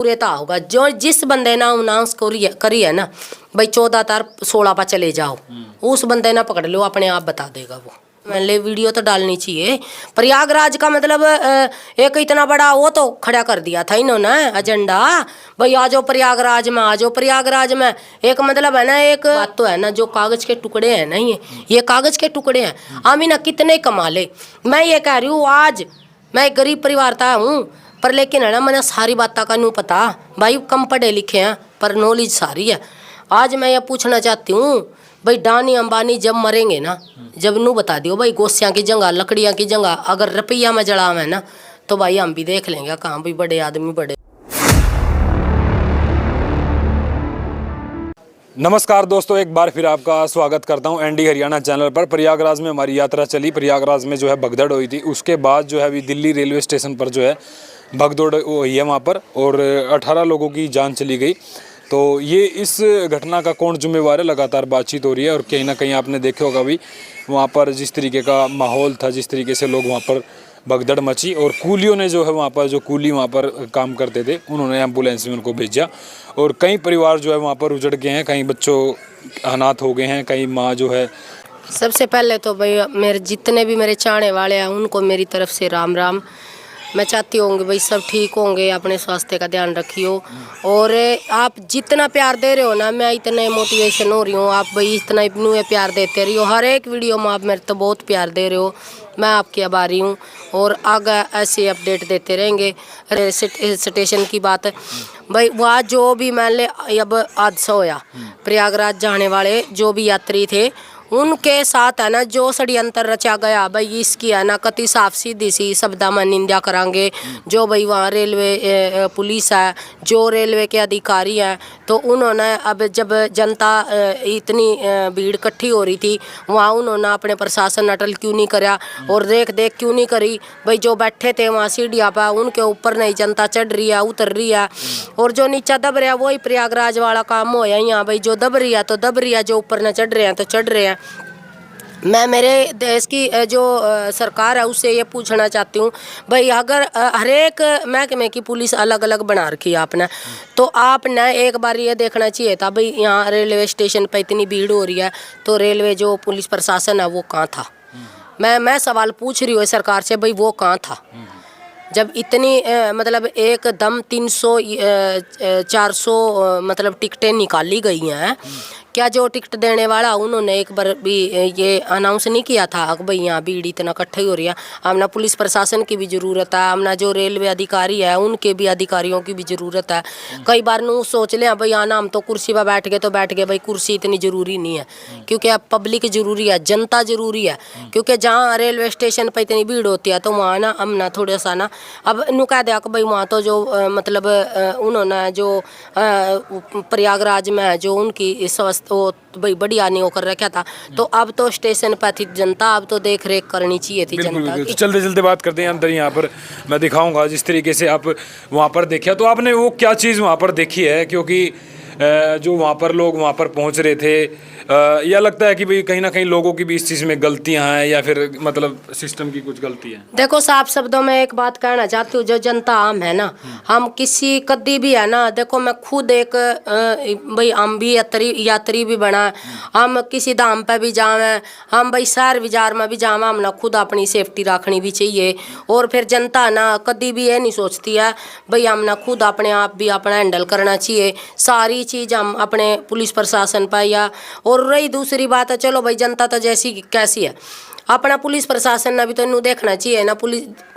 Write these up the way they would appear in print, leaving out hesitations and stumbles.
पूरे ता होगा जो जिस बंदे ना अनाउंस करी है ना भाई 14 तारीख 16 पर चले जाओ, उस बंदे ना पकड़ लो, अपने आप बता देगा वो। मैंने वीडियो तो डालनी चाहिए। प्रयागराज का मतलब एक इतना बड़ा वो तो खड़ा कर दिया था इन्होंने एजेंडा, भाई आ जाओ प्रयागराज में, आ जाओ प्रयागराज में। एक मतलब है ना, एक बात तो है ना, जो कागज के टुकड़े हैं ना, ये कागज के टुकड़े हैं। हम ना कितने कमा ले, मैं ये कह रही हूँ, आज मैं एक गरीब परिवार का हूँ, पर लेकिन है ना मैंने सारी बातों का नहीं पता। भाई कम पढ़े लिखे हैं पर नॉलेज सारी है। आज मैं ये पूछना चाहती हूँ भाई, डानी अंबानी जब मरेंगे ना, जब नू बता दियो भाई गोसियाँ की जगह, लकड़ियाँ की जगह अगर रुपया में जड़ा है ना, तो भाई हम भी देख लेंगे कहाँ भी बड़े आदमी बड़े। नमस्कार दोस्तों, एक बार फिर आपका स्वागत करता हूं एनडी हरियाणा चैनल पर। प्रयागराज में हमारी यात्रा चली। प्रयागराज में जो है भगदड़ हुई थी, उसके बाद जो है अभी दिल्ली रेलवे स्टेशन पर जो है भगदड़ हुई है वहां पर, और 18 लोगों की जान चली गई। तो ये इस घटना का कौन जिम्मेवार है, लगातार बातचीत हो रही है। और कहीं ना कहीं आपने देखे होगा भी वहाँ पर जिस तरीके का माहौल था, जिस तरीके से लोग वहाँ पर भगदड़ मची, और कूलियों ने जो है वहाँ पर, जो कूली वहाँ पर काम करते थे, उन्होंने एम्बुलेंस में उनको भेजा। और कई परिवार जो है वहाँ पर उजड़ गए हैं, कई बच्चों अनाथ हो गए हैं, कई माँ जो है। सबसे पहले तो भाई मेरे जितने भी मेरे चाहने वाले हैं उनको मेरी तरफ से राम राम। मैं चाहती होंगी भाई सब ठीक होंगे, अपने स्वास्थ्य का ध्यान रखियो। और आप जितना प्यार दे रहे हो ना, मैं इतने मोटिवेशन हो रही हूँ, आप भाई इतना इतनू प्यार देते रहियो। हर एक वीडियो में आप मेरे तो बहुत प्यार दे रहे हो, मैं आपकी आभारी हूँ। और आगे ऐसे अपडेट देते रहेंगे। स्टेशन की बात भाई, वहाँ जो भी मान ले अब हादसा होया, प्रयागराज जाने वाले जो भी यात्री थे उनके साथ है ना जो षड्यंत्र रचा गया, भाई इसकी है ना कति साफ सीधी सी शब्दा में निंदा करांगे। जो भाई वहाँ रेलवे पुलिस है, जो रेलवे के अधिकारी हैं, तो उन्होंने अब जब जनता इतनी भीड़ इकट्ठी हो रही थी वहाँ, उन्होंने अपने प्रशासन अटल क्यों नहीं कराया और देख देख क्यों नहीं करी। भाई जो बैठे थे वहाँ सीढ़ियाँ पर, उनके ऊपर नहीं जनता चढ़ रही है, उतर रही है, और जो नीचा दब रहा है वही प्रयागराज वाला काम हो यहाँ। भाई जो दब रही है तो दब रही है, जो ऊपर न चढ़ रहे हैं तो चढ़ रहे हैं। मैं मेरे देश की जो सरकार है उससे ये पूछना चाहती हूँ भाई, अगर हर एक महकमे की पुलिस अलग अलग बना रखी है आपने, तो आपने एक बार ये देखना चाहिए था भाई यहाँ रेलवे स्टेशन पर इतनी भीड़ हो रही है तो रेलवे जो पुलिस प्रशासन है वो कहाँ था। मैं सवाल पूछ रही हूँ सरकार से, भाई वो कहाँ था जब इतनी मतलब एकदम 300 400 मतलब टिकटें निकाली गई हैं। क्या जो टिकट देने वाला उन्होंने एक बार भी ये अनाउंस नहीं किया था कि भाई यहाँ भीड़ इतना इकट्ठी हो रही है। हमने पुलिस प्रशासन की भी ज़रूरत है, हमने जो रेलवे अधिकारी है उनके भी अधिकारियों की भी ज़रूरत है। कई बार नू सोच लें भाई आना हम तो कुर्सी पर बैठ गए तो बैठ गए, भाई कुर्सी इतनी ज़रूरी नहीं है, क्योंकि अब पब्लिक ज़रूरी है, जनता ज़रूरी है। क्योंकि जहाँ रेलवे स्टेशन पर इतनी भीड़ होती है तो वहाँ ना हम ना थोड़ा सा ना अब नू कह दिया कि भाई वहाँ तो जो मतलब उन्होंने जो प्रयागराज में जो उनकी तो भाई बढ़िया नहीं होकर रखा था, तो अब तो स्टेशन पर थी जनता, अब तो देख रेख करनी चाहिए थी जनता की। चलते चलते बात करते हैं अंदर। यहाँ पर मैं दिखाऊंगा जिस तरीके से आप वहाँ पर देखा, तो आपने वो क्या चीज़ वहाँ पर देखी है, क्योंकि जो वहाँ पर लोग वहाँ पर पहुँच रहे थे, यह लगता है कि भाई कहीं ना कहीं लोगों की भी इस चीज़ में गलतियाँ हैं, या फिर मतलब सिस्टम की कुछ गलती है। देखो साफ शब्दों में एक बात कहना चाहती हूँ, जो जनता आम है ना, हम किसी कदी भी है ना, देखो मैं खुद एक भाई हम भी यात्री भी बना, हम किसी धाम पे भी जावें, हम भाई शहर बाजार में भी जावें, हम ना खुद अपनी सेफ्टी रखनी भी चाहिए। और फिर जनता ना कदी भी ये नहीं सोचती है भाई हम ना खुद अपने आप भी अपना हैंडल करना चाहिए। सारी चीज़ हम अपने पुलिस प्रशासन पर या, और रही दूसरी बात है, चलो भाई जनता तो जैसी कैसी है, अपना पुलिस प्रशासन ने भी तो इन्हों देखना चाहिए ना।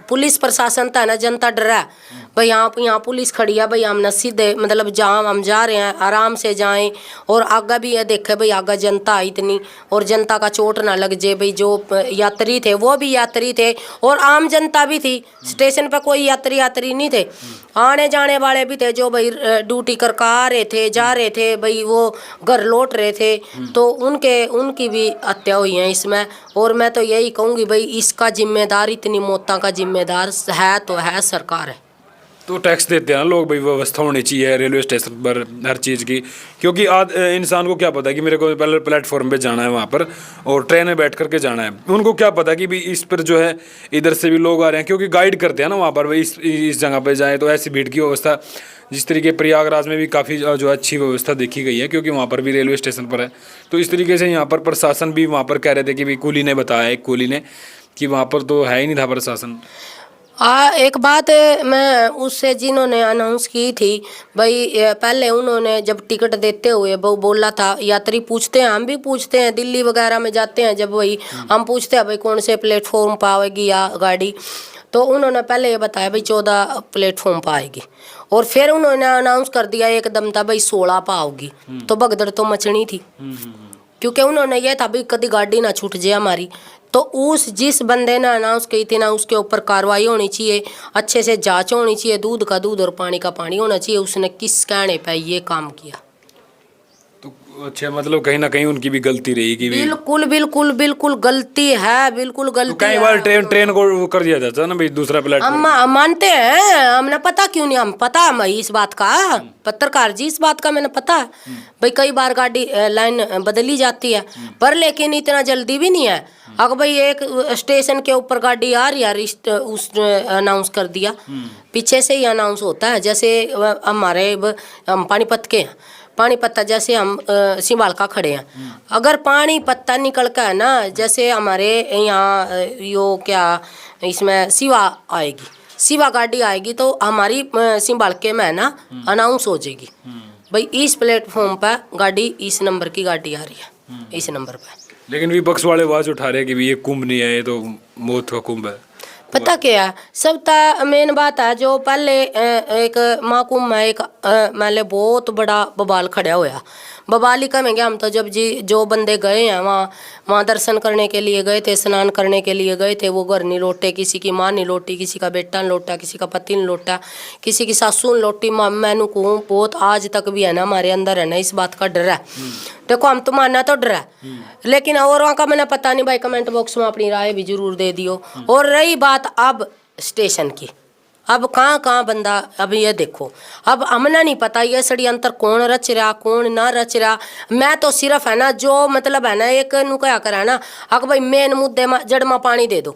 पुलिस प्रशासन था ना, जनता डरा है भाई यहाँ पुलिस खड़ी है, भाई हम न सीधे मतलब जहाँ हम जा रहे हैं आराम से जाएं, और आगे भी ये देखे भाई आगे जनता इतनी, और जनता का चोट ना लग जाए। भाई जो यात्री थे वो भी यात्री थे और आम जनता भी थी, स्टेशन पर कोई यात्री नहीं थे, आने जाने वाले भी थे जो भाई ड्यूटी कर आ रहे थे, जा रहे थे, भाई वो घर लौट रहे थे, तो उनकी भी हत्या हुई है इसमें। और मैं तो यही कहूँगी भाई इसका जिम्मेदार, इतनी मौतों का जिम्मेदार है तो है सरकार है। तो टैक्स देते हैं ना लोग भाई, व्यवस्था होनी चाहिए रेलवे स्टेशन पर हर चीज़ की, क्योंकि आज इंसान को क्या पता है कि मेरे को पहले प्लेटफॉर्म पे जाना है वहाँ पर और ट्रेन में बैठ करके जाना है, उनको क्या पता कि भाई इस पर जो है इधर से भी लोग आ रहे हैं, क्योंकि गाइड करते हैं ना वहाँ पर भाई इस जगह पे जाएँ तो ऐसी भीड़ की व्यवस्था। जिस तरीके प्रयागराज में भी काफ़ी जो है अच्छी व्यवस्था देखी गई है, क्योंकि वहाँ पर भी रेलवे स्टेशन पर है। तो इस तरीके से यहाँ पर प्रशासन भी वहाँ पर कह रहे थे कि भाई कुली ने बताया, एक कुली ने, कि वहाँ पर तो है ही नहीं था प्रशासन। एक बात मैं उससे जिन्होंने अनाउंस की थी भाई, पहले उन्होंने जब टिकट देते हुए वो बोला था, यात्री पूछते हैं, हम भी पूछते हैं दिल्ली वगैरह में जाते हैं जब, वही हम पूछते हैं भाई कौन से प्लेटफॉर्म पर आएगी या गाड़ी, तो उन्होंने पहले ये बताया भाई 14 प्लेटफॉर्म पर आएगी, और फिर उन्होंने अनाउंस कर दिया एकदम था भाई 16 पर आओगी। तो भगदड़ तो मचनी थी, क्योंकि उन्होंने ये था भाई कभी गाड़ी ना छूट जाए हमारी। तो उस जिस बंदे ने अनाउंस की थी ना, उसके ऊपर कार्रवाई होनी चाहिए, अच्छे से जांच होनी चाहिए, दूध का दूध और पानी का पानी होना चाहिए, उसने किस कहने पे ये काम किया। तो अच्छा, मतलब कहीं ना कहीं उनकी भी गलती रही कि बिल्कुल बिल्कुल बिल्कुल गलती है, बिल्कुल तो गलती कई है। बार ट्रेन को वो कर दिया जाता है ना भाई दूसरा प्लेटफॉर्म। हम मानते हैं, हमने पता क्यों नहीं, हम पता है भाई इस बात का, पत्रकार जी इस बात का मैंने पता है भाई, कई बार गाड़ी लाइन बदली जाती है, पर लेकिन इतना जल्दी भी नहीं है। अगर भाई एक स्टेशन के ऊपर गाड़ी आ रही है, उस अनाउंस कर दिया, पीछे से ही अनाउंस होता है। जैसे हमारे हम पानीपत के हैं, पानीपत जैसे हम सिंबालका खड़े हैं, अगर पानीपत निकल का है ना, जैसे हमारे यहाँ यो क्या इसमें सिवा आएगी, सिवा गाड़ी आएगी, तो हमारी सिंबालके में है ना अनाउंस हो जाएगी भाई इस प्लेटफॉर्म पर गाड़ी, इस नंबर की गाड़ी आ रही है, इस नंबर पर। लेकिन विपक्ष वाले आवाज उठा रहे हैं कि ये कुंभ नहीं है, ये तो मौत का कुंभ है। पता क्या है, सब मेन बात है जो पहले एक महाकुंभ में एक मान ले बहुत बड़ा बवाल खड़ा होया, बवाल ही कहेंगे हम तो। जब जी जो बंदे गए हैं वहाँ दर्शन करने के लिए गए थे, स्नान करने के लिए गए थे, वो घर नहीं लौटे, किसी की माँ नहीं लौटी, किसी का बेटा नहीं लौटा, किसी का पति नहीं लौटा, किसी की सासू नहीं लौटी। मैनू कहूँ बहुत आज तक भी है ना हमारे अंदर है ना इस बात का डर है। देखो हम तो मानना तो डर है, लेकिन और वहाँ का मैंने पता नहीं भाई, कमेंट बॉक्स में अपनी राय भी जरूर दे दियो। और रही बात अब स्टेशन की, अब कहाँ बंदा, अब ये देखो, अब हमने नहीं पता ये षड्यंत्र कौन रच रहा कौन ना रच रहा। मैं तो सिर्फ है ना जो मतलब है ना एक नु क्या करा है ना, अगर भाई मेन मुद्दे में जड़ में पानी दे दो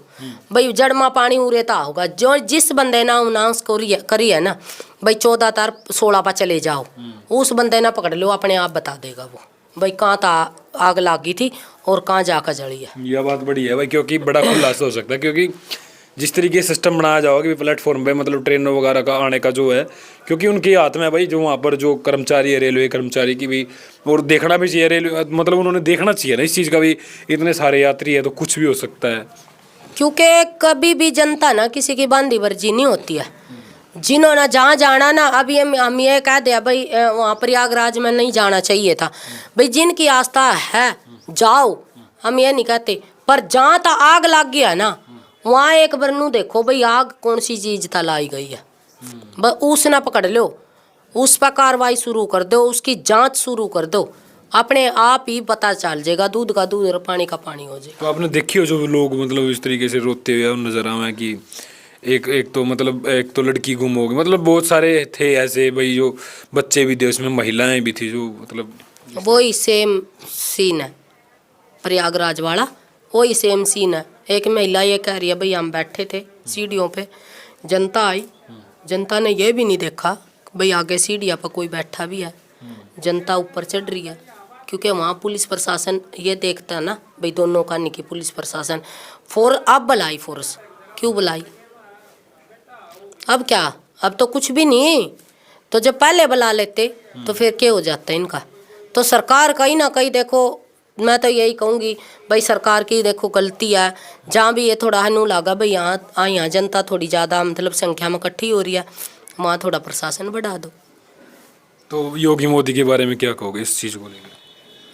भाई, जड़ में पानी उरेता होगा। जो जिस बंदे ना अनाउंस करी है ना भाई 14 तार 16 पर चले जाओ, उस बंदे ना पकड़ लो, अपने आप बता देगा वो भाई कहाँ था आग लागी थी और कहाँ जाकर जली है। यह बात बड़ी है भाई, क्योंकि बड़ा खुलासा हो सकता है, क्योंकि जिस तरीके से सिस्टम बनाया जाओगा कि प्लेटफॉर्म पे मतलब ट्रेनों वगैरह का आने का जो है, क्योंकि उनके हाथ में है भाई, जो वहाँ पर जो कर्मचारी है रेलवे कर्मचारी की भी, और देखना भी चाहिए रेलवे, मतलब उन्होंने देखना चाहिए ना इस चीज़ का भी, इतने सारे यात्री है तो कुछ भी हो सकता है। क्योंकि कभी भी जनता ना किसी की बांधी वर्जी नहीं होती है, जिन्होंने जहाँ जाना ना, अभी हम ये कह दिया भाई वहाँ प्रयागराज में नहीं जाना चाहिए था भाई, जिनकी आस्था है जाओ, हम ये नहीं कहते, पर जहाँ तक आग लग गया ना वहाँ एक बरनू देखो भाई आग कौन सी चीज था लाई गई है, बस उस ना पकड़ लो, उस पर कार्रवाई शुरू कर दो, उसकी जांच शुरू कर दो, अपने आप ही पता चल जाएगा, दूध का दूध और पानी का पानी हो जाएगा। तो आपने देखी हो जो लोग मतलब इस तरीके से रोते हुए नजर आए कि एक तो मतलब एक तो लड़की गुम हो गई, मतलब बहुत सारे थे ऐसे भाई, जो बच्चे भी थे उसमें, महिलाएं भी थी, जो मतलब वही सेम सीन है प्रयागराज वाला, वही सेम सीन है। एक महिला ये कह रही है भाई हम बैठे थे सीढ़ियों पे, जनता आई, जनता ने ये भी नहीं देखा भाई आगे सीढ़ियाँ पर कोई बैठा भी है, जनता ऊपर चढ़ रही है, क्योंकि वहाँ पुलिस प्रशासन ये देखता है ना भाई, दोनों का नहीं कि पुलिस प्रशासन अब बुलाई फोर्स, क्यों बुलाई, अब क्या, अब तो कुछ भी नहीं, तो जब पहले बुला लेते तो फिर क्या हो जाता है इनका। तो सरकार कहीं ना कहीं देखो, मैं तो यही कहूँगी भाई सरकार की देखो गलती है, जहाँ भी ये थोड़ा हनू लगा भाई यहाँ जनता थोड़ी ज़्यादा मतलब संख्या में इकट्ठी हो रही है, वहाँ थोड़ा प्रशासन बढ़ा दो। तो योगी मोदी के बारे में क्या कहोगे इस चीज़ को लेकर?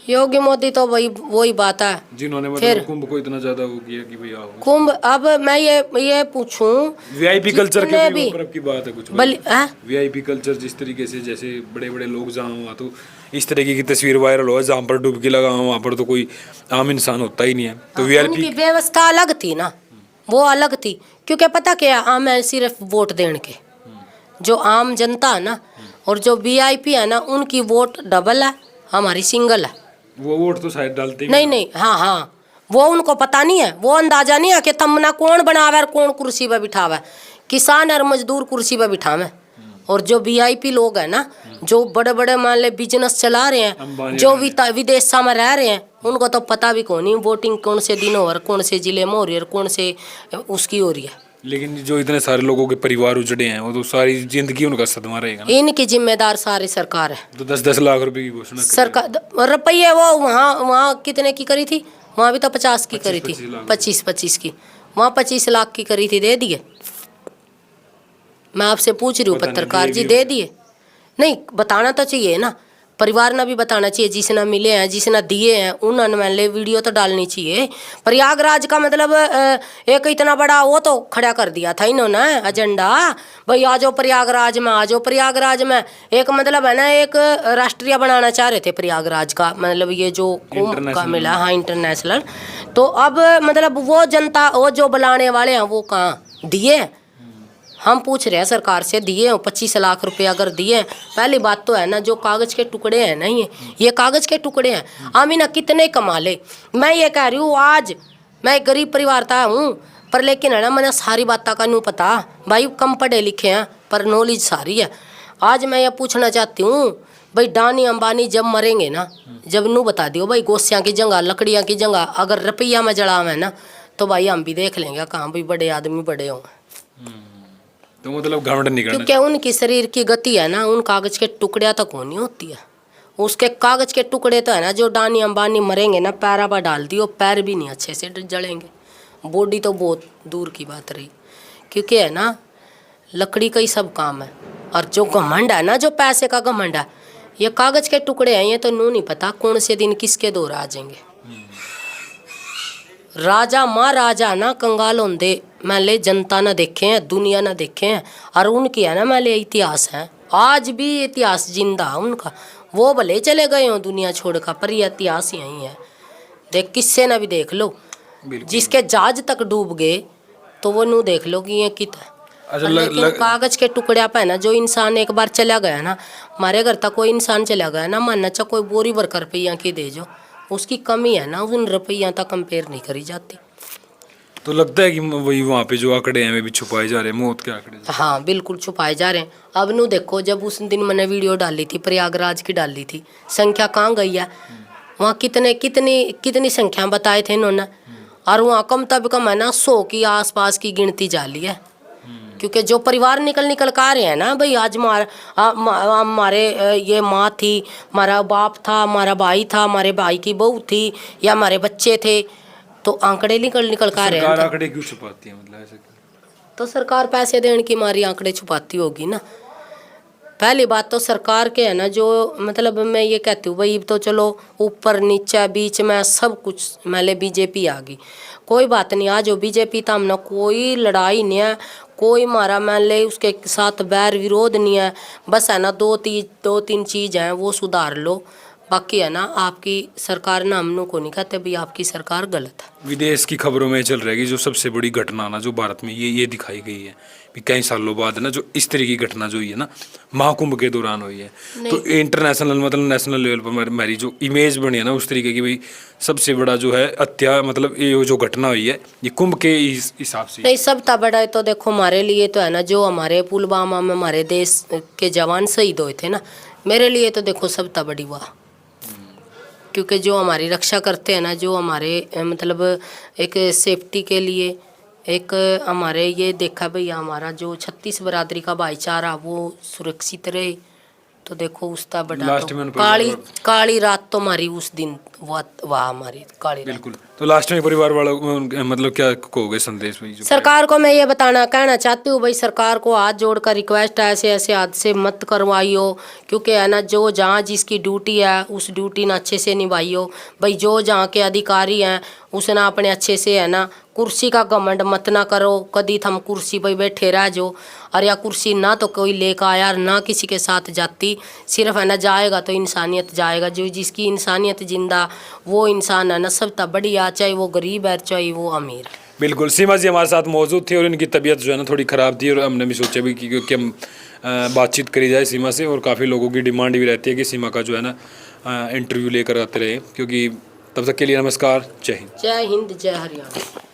योगी मोदी तो वही बात है, जिन्होंने मतलब कुंभ को इतना ज्यादा वो किया कि भाई आओ कुंभ। अब मैं ये पूछूं, वीआईपी कल्चर के भी ऊपर की बात है कुछ वीआईपी कल्चर, जिस तरीके से जैसे बड़े बड़े लोग जहाँ वहाँ, तो इस तरीके की तस्वीर वायरल हो, जहाँ पर डुबकी लगा वहाँ पर तो कोई आम इंसान होता ही नहीं है। तो वीआईपी की व्यवस्था अलग थी ना, वो अलग थी, क्योंकि पता क्या मैं सिर्फ वोट देने के, जो आम जनता है ना और जो वीआईपी है ना, उनकी वोट डबल है, हमारी सिंगल है। वो वोट तो शायद डालते नहीं नहीं, हाँ हाँ, वो उनको पता नहीं है, वो अंदाजा नहीं है कि तमना कौन बनावे और कौन कुर्सी पे बिठावे। किसान और मजदूर कुर्सी पे बिठावे, और जो वीआईपी लोग हैं ना, जो बड़े बड़े मान ले बिजनेस चला रहे हैं, जो विदेशा में रह रहे हैं, उनको तो पता भी कौन नहीं वोटिंग कौन से दिन हो रही, कौन से जिले में हो रही है, कौन से उसकी हो रही है। लेकिन जो इतने सारे लोगों के परिवार उजड़े हैं, वो तो सारी जिंदगी उनका सदमा रहेगा ना। इनकी जिम्मेदार सारी सरकार है। तो 10-10 लाख रुपए की घोषणा सरकार रुपये वो वहाँ वहाँ कितने की करी थी, वहाँ भी तो 50 की करी थी, 25 की, वहाँ 25 लाख की करी थी, दे दिए? मैं आपसे पूछ रही हूँ पत्रकार जी, दे दिए? नहीं, बताना तो चाहिए ना, परिवार ने भी बताना चाहिए, जिसने मिले हैं, जिसने दिए हैं, उन्होंने मान ले वीडियो तो डालनी चाहिए। प्रयागराज का मतलब एक इतना बड़ा वो तो खड़ा कर दिया था इन्होंने एजेंडा, भाई आ जाओ प्रयागराज में, आ जाओ प्रयागराज में। एक मतलब है ना, एक राष्ट्रीय बनाना चाह रहे थे प्रयागराज का, मतलब ये जो कुंभ का मिला, हाँ इंटरनेशनल। तो अब मतलब वो जनता, वो जो बुलाने वाले हैं, वो कहाँ दिए? हम पूछ रहे हैं सरकार से, दिए हो 25 लाख रुपए अगर दिए? पहली बात तो है ना, जो कागज के टुकड़े हैं ना, ये कागज के टुकड़े हैं। आमीना कितने कमा ले, मैं ये कह रही हूँ, आज मैं एक गरीब परिवार का हूँ, पर लेकिन है ना, मैंने सारी बातों का नहीं पता भाई, कम पढ़े लिखे हैं पर नॉलेज सारी है। आज मैं ये पूछना चाहती हूँ भाई, डानी अंबानी जब मरेंगे ना, जब नू बता दियो भाई, गोसियाँ की जगह, लकड़ियाँ की जगह अगर रुपया में जड़ाव है ना, तो भाई हम भी देख लेंगे कहाँ भाई बड़े आदमी बड़े होंगे। तो मतलब घमंड नहीं करना, क्योंकि उनकी शरीर की गति है ना, उन कागज के टुकड़े तक होनी होती है। उसके कागज के टुकड़े तो है ना, जो डानी अंबानी मरेंगे ना, पैरा पर डाल दियो, पैर भी नहीं अच्छे से जलेंगे, बॉडी तो बहुत दूर की बात रही। क्योंकि है ना, लकड़ी का ही सब काम है। और जो घमंड है ना, जो पैसे का घमंड है, ये कागज के टुकड़े हैं, ये तो नू नहीं पता कौन से दिन किसके दौर आ जाएंगे। राजा महाराजा ना कंगाल होंदे, मान ले जनता ना देखे हैं, दुनिया ना देखे हैं, और उनकी है ना मान ले इतिहास है, आज भी इतिहास जिंदा है उनका। वो भले चले गए हो दुनिया छोड़कर, पर ये इतिहास यही है। देख किससे ना भी देख लो, जिसके जहाज तक डूब गए तो वो नू देख लो कि ये कित है। लेकिन कागज के टुकड़े पे ना, जो इंसान एक बार चला गया ना, हमारे घर तक कोई इंसान चला गया ना, मानना चाहे कोई बोरी भर कर रुपया की दे जो, उसकी कमी है ना, उन रुपया तक कंपेयर नहीं करी जाती। तो लगता है कि वही वहाँ पे जो आंकड़े हैं वे भी छुपाए जा रहे हैं, मौत के आंकड़े। हाँ बिल्कुल छुपाए जा रहे हैं। अब नू देखो, जब उस दिन मैंने वीडियो डाली थी, प्रयागराज की डाली थी, संख्या कहाँ गई है? वहाँ कितनी संख्या बताए थे इन्होंने, और वहाँ कम तब कम है ना 100 की आसपास की गिनती जाली है। क्योंकि जो परिवार निकल कर आ रहे हैं ना भाई, आज हमारे ये माँ थी, हमारा बाप था, हमारा भाई था, हमारे भाई की बहू थी, या हमारे बच्चे थे, तो आंकड़े निकल कर आ रहे हैं। आंकड़े क्यों छुपाती है, मतलब ऐसे? तो सरकार पैसे देने की मारी आंकड़े छुपाती होगी ना। पहली बात तो सरकार के है ना, जो मतलब मैं ये कहती हूँ भाई, तो चलो ऊपर नीचे बीच में सब कुछ मैंने बीजेपी आ गई, कोई बात नहीं, आज जो बीजेपी था हमने कोई लड़ाई नहीं है, कोई मारा मान ले उसके साथ बैर विरोध नहीं है, बस है ना दो तीन चीज़ हैं वो सुधार लो, बाकी है ना आपकी सरकार ना, हम को नहीं कहते भाई आपकी सरकार गलत है। विदेश की खबरों में चल रहा है कि जो सबसे बड़ी घटना ना जो भारत में ये दिखाई गई है कि कई सालों बाद ना, जो इस तरह की घटना जो हुई है ना महाकुंभ के दौरान हुई है, तो इंटरनेशनल मतलब नेशनल लेवल पर हमारी जो इमेज बनी है ना उस तरीके की, भाई सबसे बड़ा जो है हत्या, मतलब ये जो घटना हुई है ये कुंभ के हिसाब से नहीं, सबसे बड़ा है तो देखो हमारे लिए तो है ना, जो हमारे पुलवामा में हमारे देश के जवान शहीद हुए थे ना, मेरे लिए तो देखो सबसे बड़ी वाह, क्योंकि जो हमारी रक्षा करते हैं ना, जो हमारे मतलब एक सेफ्टी के लिए, एक हमारे ये देखा भैया हमारा जो 36 बरादरी का भाईचारा वो सुरक्षित रहे, तो देखो उसका बड़ा तो काली रात तो हमारी उस दिन वाह हमारी काली बिल्कुल। तो लास्ट में परिवार वालों मतलब क्या कहोगे संदेश में? सरकार को मैं ये कहना चाहती हूँ भाई, सरकार को हाथ जोड़कर रिक्वेस्ट है, ऐसे हादसे मत करवाइयो, क्योंकि है ना जो जहाँ जिसकी ड्यूटी है उस ड्यूटी ना अच्छे से निभाइयो भाई, जो जहाँ के अधिकारी हैं उसने अपने अच्छे से है ना, कुर्सी का घमंड मत ना करो, कभी थम कुर्सी पर बैठे रह जो, और या कुर्सी ना तो कोई लेकर आया ना किसी के साथ जाती, सिर्फ है ना जाएगा तो इंसानियत जाएगा, जो जिसकी इंसानियत जिंदा वो इंसान है ना सब तब बढ़िया, चाहे वो गरीब है चाहे वो अमीर। बिल्कुल, सीमा जी हमारे साथ मौजूद थी और इनकी तबीयत जो है ना थोड़ी ख़राब थी और हमने भी सोचा भी कि हम बातचीत करी जाए सीमा से, और काफ़ी लोगों की डिमांड भी रहती है कि सीमा का जो है ना इंटरव्यू लेकर आते रहे, क्योंकि तब तक के लिए नमस्कार, जय हिंद। जय हिंद, जय हरियाणा।